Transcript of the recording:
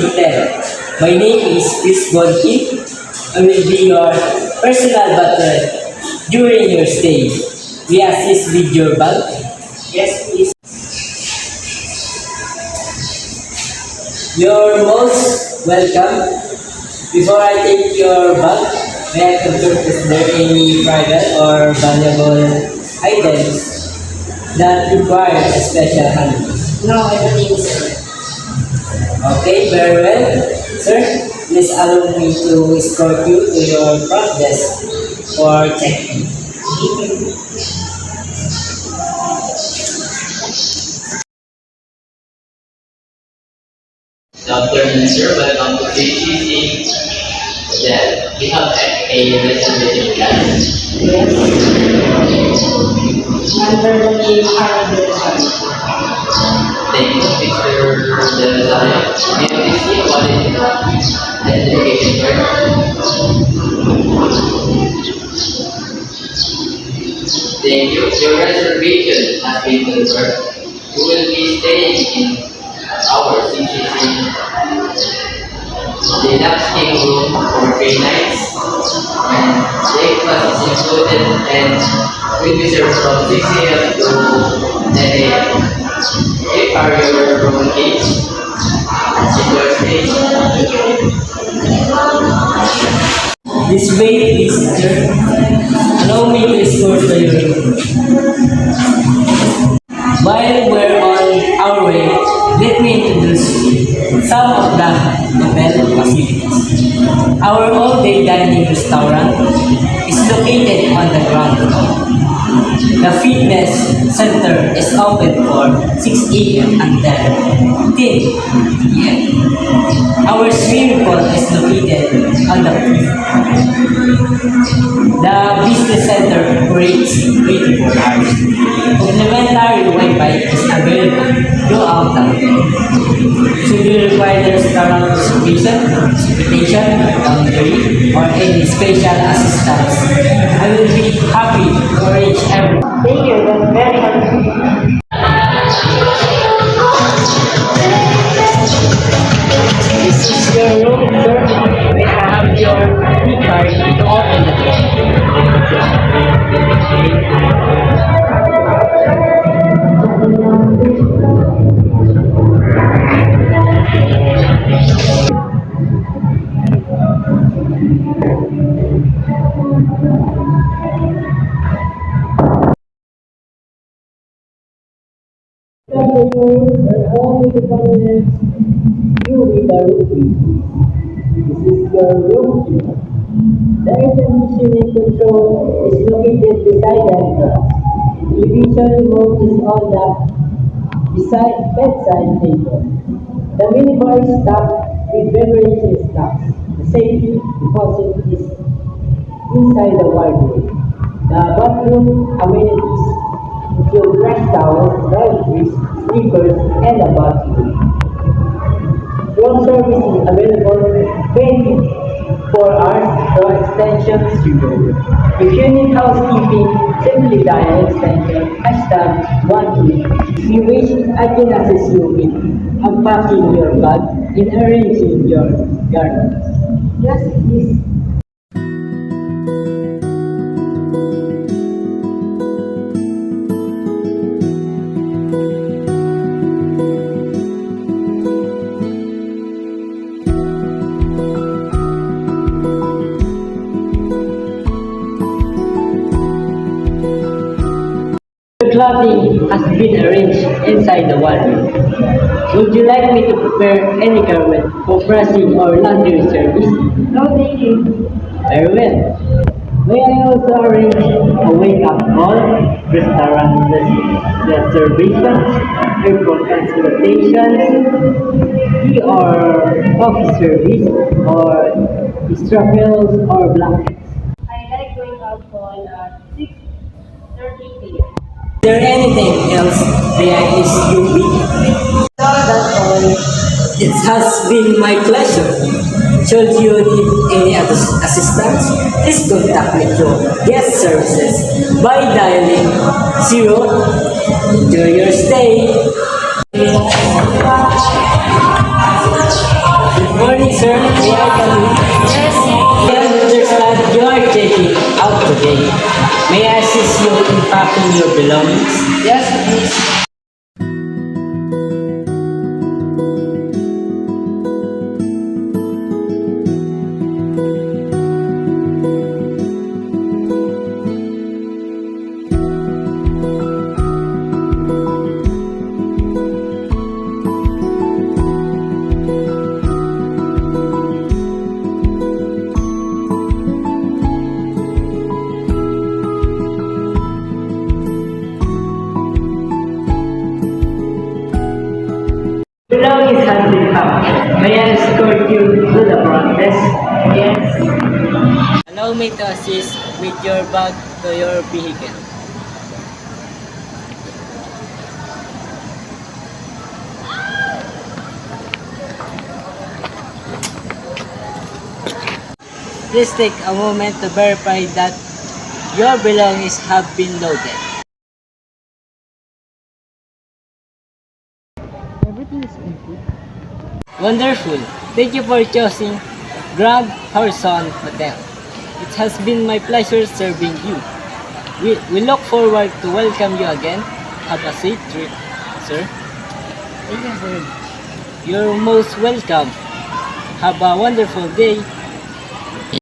Hotel. My name is Chris Bonki. I will be your personal butler during your stay. We assist with your bag. Yes, please. You're most welcome. Before I take your bag, may I confirm is there any private or valuable items that require a special handling? No, everything is correct. Okay, very well. Sir, please allow me to escort you to your front desk for check-in. Good afternoon, sir. Welcome to KGC. That we have a reservation plan. Under the name Arabella. Thank you, Mr. Delazaya. May you please see what is the identification card? Thank you. Your reservation has been confirmed. You will be staying in our CCC deluxe king room for 3 nights, and breakfast is included and will be served from 6 a.m. to 10 a.m. Okay, are your room keys in your stage? This way, please, sir. Allow me to escort to your room. While we're on our way, let me introduce you some of the hotel facilities. Our all-day dining restaurant is located on the ground floor. The fitness center is open for 6 a.m. until 10 p.m. Our swimming pool is located on the fifth floor. The business center operates 24 hours. Complimentary Wi-Fi is available throughout the hotel. Should you require restaurant reservation, hospitality, laundry, or any special assistance, I will be happy to arrange everything. Thank you, that's very helpful. This is your room, sir. May I have your key card to open the door. Only the convenience you with the room. This is your room. The air conditioning control is located beside the entrance. Television remote is on the bedside table. The minibar is stocked with beverage stocks. The safety deposit is inside the wardrobe. The bathroom amenities include brush towels, toiletries, sleepers, and a bathroom. Room service is available 24 hours for extension 0. If you need housekeeping, simply dial extension #1. If you wish, I can assist you with unpacking your bag and arranging your garments. Yes, please. Clothing has been arranged inside the wardrobe. Would you like me to prepare any garment for pressing or laundry service? No, thank you. Very well. May I also arrange a wake-up call, restaurant reservations, airport transportations, tea or coffee service, or strapels or blankets? I like going out on 6:30 p.m. Is there anything else may I assist you with? No, that's all. It has been my pleasure. Should you need any other assistance, please contact me through guest services by dialing 0. Enjoy your stay. evening, sir. May I come in? Yes. I understand you are checking out today. May I assist you in packing your belongings? Yes, please. Belongings have been packed. May I escort you to the front desk? Yes. Allow me to assist with your bag to your vehicle. Please take a moment to verify that your belongings have been loaded. Everything is complete. Wonderful. Thank you for choosing Grand Horizon Hotel. It has been my pleasure serving you. We look forward to welcome you again. Have a safe trip, sir. Thank you, sir. You're most welcome. Have a wonderful day.